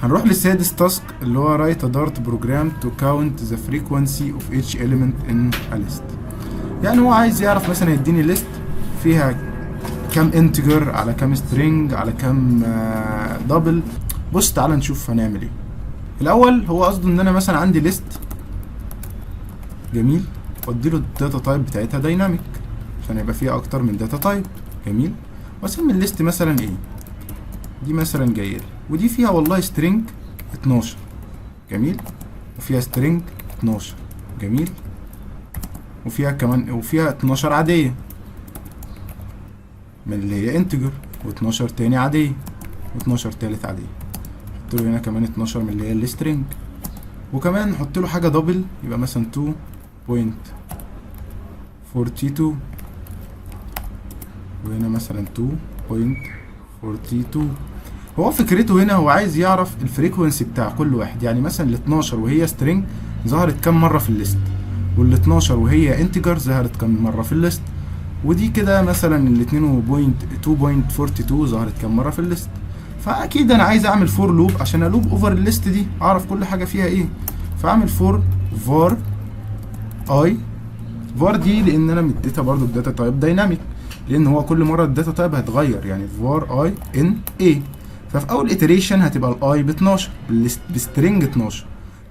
هنروح للسادس تاسك اللي هو write a dart program to count the frequency of each element in a list. يعني هو عايز يعرف مثلا يديني list فيها كام انتجر على كام string على كام دبل. بص تعالى نشوف هنعمل ايه. الاول هو قصده ان انا مثلا عندي list جميل، واديله الداتا تايب بتاعتها دايناميك عشان يبقى فيها اكتر من داتا تايب. جميل، واسمي الليست مثلا ايه، دي مثلا جايه لي ودي فيها والله string 12. جميل، وفيها string 12. جميل، وفيها كمان 12 عاديه من اللي هي انتجر، و12 تاني عاديه، و12 تالت عاديه. نحط له هنا كمان 12 من اللي هي السترنج، وكمان نحط له حاجه دبل يبقى مثلا 2.42 وهنا مثلا 2.42. هو فكرته هنا هو عايز يعرف الفريكونسي بتاع كل واحد. يعني مثلا ال 12 وهي string ظهرت كام مره في الليست، وال 12 وهي انتجر ظهرت كام مره في الليست، ودي كده مثلا ال 2.42 ظهرت كام مره في الليست. فاكيد انا عايز اعمل فور لوب عشان الوب اوفر الليست دي اعرف كل حاجه فيها ايه. فاعمل فور var i var دي لان انا مديتها برضو الداتا تايب دايناميك، لان هو كل مره الداتا تايب هتغير. يعني var i in a، ففي اول iteration هتبقى الاي ب 12 بسترنج 12،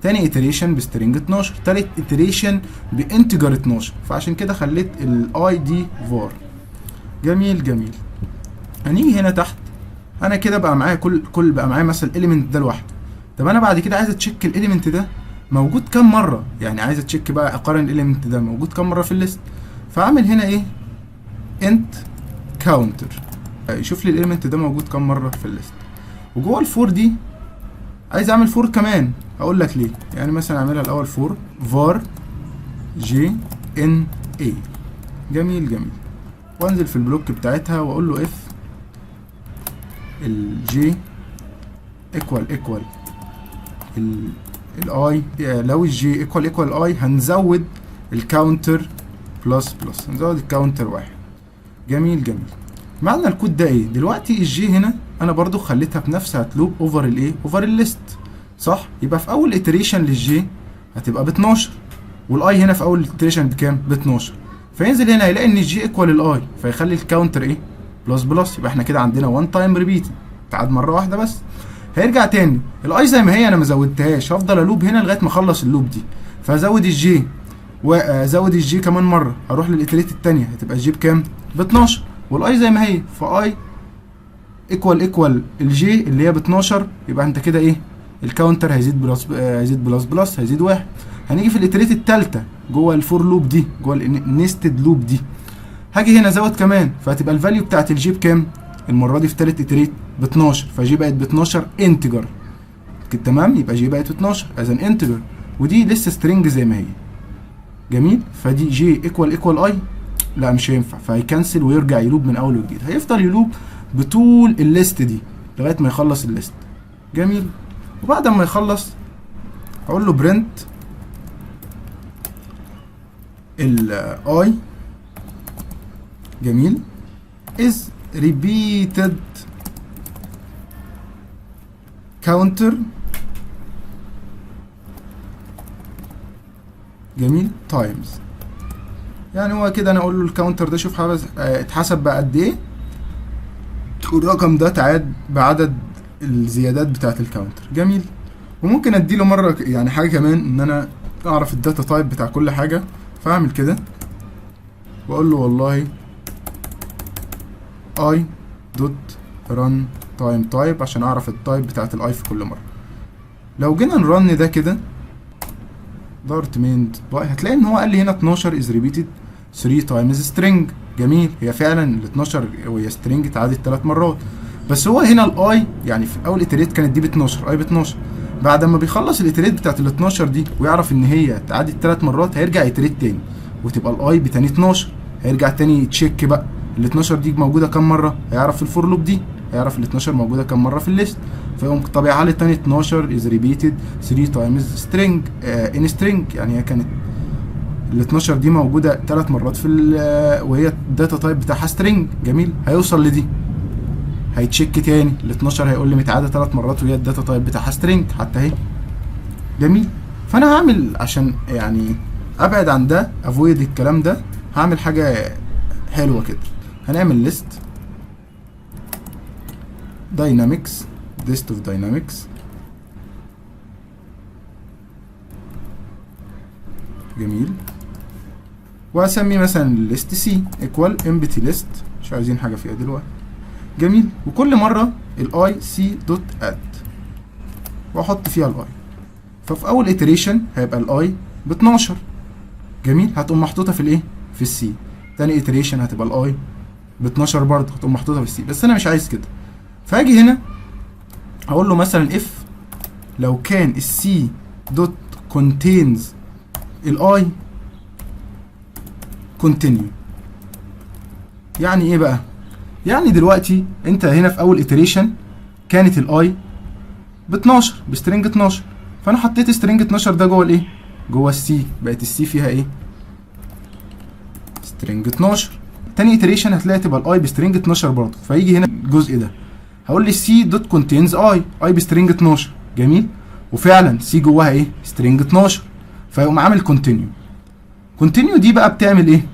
تاني iteration بسترنج 12، تالت iteration بانتجر 12، فعشان كده خليت الاي دي var. جميل جميل. هنيجي هنا تحت، انا كده بقى معايا كل بقى معايا مثلا element ده لوحده. طب انا بعد كده عايز اتشيك الاليمنت ده موجود كام مره، يعني عايز اتشيك بقى اقارن الاليمنت ده موجود كام مره في الليست. فاعمل هنا ايه int counter يشوف لي الاليمنت ده موجود كام مره في الليست. وجوه الفور دي عايز اعمل فور كمان، اقول لك ليه. يعني مثلا اعملها الاول فور var j n a. جميل جميل، وانزل في البلوك بتاعتها واقول له if الj equal الاي، لو الجي equal اي هنزود الكاونتر بلس هنزود الكاونتر 1. جميل جميل. معنى الكود ده ايه؟ دلوقتي الجي هنا انا برضو خليتها بنفسها تلوب اوفر الايه؟ اوفر الليست، صح؟ يبقى في اول iteration للجي هتبقى ب 12، والاي هنا في اول iteration بكام؟ ب 12. فينزل هنا يلاقي ان الجي ايكوال الاي، فيخلي الكاونتر ايه؟ بلس. يبقى احنا كده عندنا وان تايم ريبيت، تعاد مره واحده بس. هيرجع تاني الاي زي ما هي، انا ما زودتهاش، هفضل الوب هنا لغايه ما اخلص اللوب دي. فازود الجي وازود الجي كمان مره، هروح للاتريت الثانيه هتبقى الجي بكام؟ ب 12، والاي زي ما هي، فاي ايكوال الجي اللي هي ب 12. يبقى انت كده ايه؟ الكاونتر هيزيد بلس هيزيد 1. هنيجي في الاتريت الثالثه جوه الفور لوب دي، جوه النستد لوب دي، هاجي هنا ازود كمان، فهتبقى الفاليو بتاعت الجي بكام؟ المره دي في ثالث اتريت ب 12، فجي بقت ب 12 انتجر. تمام، يبقى جي بقت ب 12 از ان انتجر، ودي لسه سترينج زي ما هي. جميل، فدي جي ايكوال اي، لا مش هينفع، فهيكنسل ويرجع يلوب من اول وجديد. هيفضل يلوب بطول الليست دي لغايه ما يخلص الليست. جميل، وبعد ما يخلص هقول له برنت الاي جميل is repeated counter جميل times. يعني هو كده انا اقول له الكاونتر ده شوف اتحسب بقى قد ايه، والرقم ده تعاد بعدد الزيادات بتاعه الكاونتر. جميل، وممكن اديله مره يعني حاجه كمان ان انا اعرف الداتا تايب بتاع كل حاجه. فاعمل كده واقول له والله i دوت run time type عشان اعرف التايب بتاعت الاي في كل مره. لو جينا نرن ده كده dart main هتلاقي ان هو قال لي هنا 12 is repeated 3 times string. جميل، هي فعلا ال 12 وهي string اتعادت 3 مرات، بس هو هنا الاي يعني في اول اتريت كانت دي ب 12، اي ب 12. بعد ما بيخلص الاتريت بتاعت ال 12 دي ويعرف ان هي اتعادت 3 مرات، هيرجع يتريت تاني وتبقى الاي بتاني 12. هيرجع تاني يتشيك بقى ال 12 دي موجوده كام مره، هيعرف في الفور لوب دي هيعرف ال 12 موجوده كام مره في الليست، فيقوم طبيعي حل التاني 12 از ريبيتد 3 تايمز سترينج ان سترينج. يعني هي كانت ال 12 دي موجوده 3 مرات في وهي الداتا تايب بتاعها سترينج. جميل، هيوصل لدي هيتشيك تاني، ال 12 هيقول لي متعادة 3 مرات وهي الداتا تايب بتاعها سترينج حتى اهي. جميل. فانا هعمل عشان يعني ابعد عن ده، افويد الكلام ده، هعمل حاجة حلوة كده. هنعمل ليست داينامكس، ليست اوف داينامكس، جميل، وهسمي مثلا ليست سي ايكوال امبتي ليست، مش عايزين حاجة فيها دلوقتي. جميل. وكل مرة الاي سي دوت اد واحط فيها الاي، ففي اول iteration هيبقى الاي ب 12. جميل. هتقوم محطوطة في الايه؟ في السي. تاني iteration هتبقى الاي ب 12 برضه، هتقوم محطوطة في السي. بس انا مش عايز كده، فاجي هنا هقول له مثلا اف لو كان السي دوت كونتينز الاي كونتينيو. يعني ايه بقى؟ يعني دلوقتي انت هنا في اول iteration كانت الاي ب 12 بسترنج 12، فانا حطيت سترنج 12 ده جوه الايه؟ جوه السي، بقت السي فيها ايه؟ سترنج 12. تاني iteration هتلاقي تبقى الاي بسترنج 12 برضه، فيجي هنا الجزء ده هقول لي سي دوت كونتينز اي بسترنج 12. جميل. وفعلا سي جواها ايه؟ سترنج 12، فيقوم عامل كونتينيو. كونتينيو دي بقى بتعمل ايه؟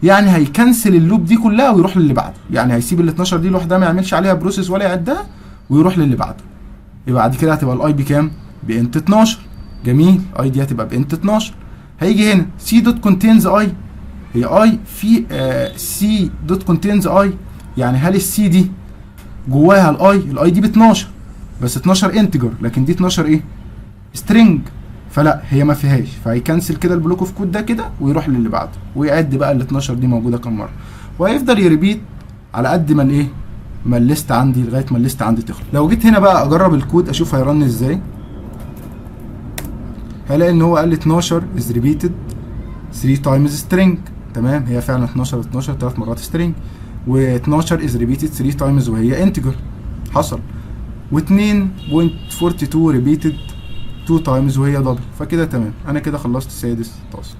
يعني هيكنسل اللوب دي كلها ويروح للي بعده، يعني هيسيب ال 12 دي لوحدها ما يعملش عليها بروسيس ولا يعدها ويروح للي بعده. يبقى بعد كده هتبقى الاي بكام؟ بانت 12. جميل. اي دي هتبقى بانت 12. هيجي هنا سي دوت كونتينز اي، هي اي في سي دوت كونتينز اي، يعني هل السي دي جواها الاي دي ب 12 بس 12 انتجر، لكن دي 12 ايه؟ سترينج، فلا هي ما فيهاش، فهيكنسل كده البلوك اوف كود ده كده ويروح للي بعده ويعد بقى ال 12 دي موجوده كام مره، وهيفضل يريبيت على قد ما الايه؟ ما الليست عندي، لغايه ما الليست عندي تخلص. لو جيت هنا بقى اجرب الكود اشوف هيرن ازاي، هلاقي ان هو قال لي 12 از ريبيتد 3 تايمز سترينج. تمام، هي فعلا 12 3 مرات سترينج، و12 از ريبيتد 3 تايمز وهي انتجر حصل، و2.42 ريبيتد 2 تايمز وهي دبل. فكده تمام، انا كده خلصت سادس تاسك.